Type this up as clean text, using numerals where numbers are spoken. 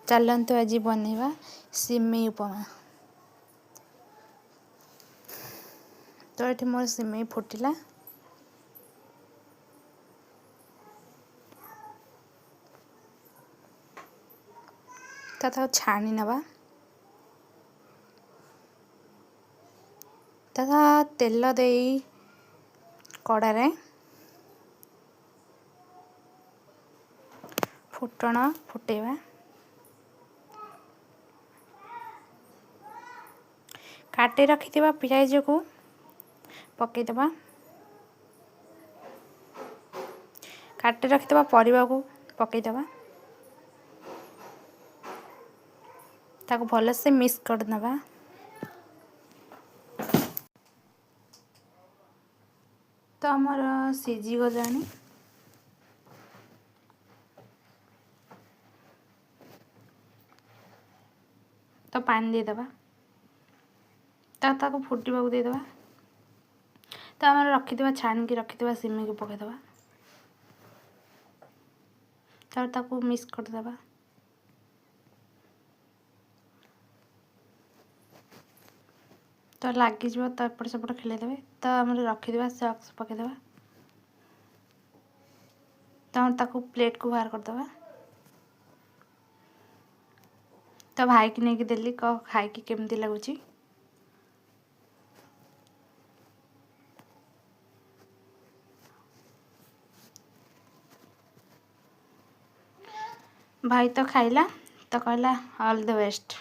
चलतु आज बनैबा सिमेई उपमा। तो ये मोर सिमेई फुटिला तो छाणी नवा तथा तेल दे कड़ारे फुटण फुटेबा काटी रखि पियाज को पकईदबा काटी रखि परिवा को पकईदबा ताको भल से मिक्स कर नबा। तो हमर सीझी गलानी तो पानी देदबा ताको फुटवा को देदबा। तो आम रखिदा छाण की रखिदा सिमेई को पकईदबा ताको मिक्स करदबा। तो लगिज तो एपट सेपट खेलदेवे तो आम रखिदा सॉस पकईदबा तो ताको प्लेट को बाहर करदबा। तो भाई की नहीं देली कह खाई की केमती लगुच। भाई तो खाइला तो कहला ऑल द बेस्ट।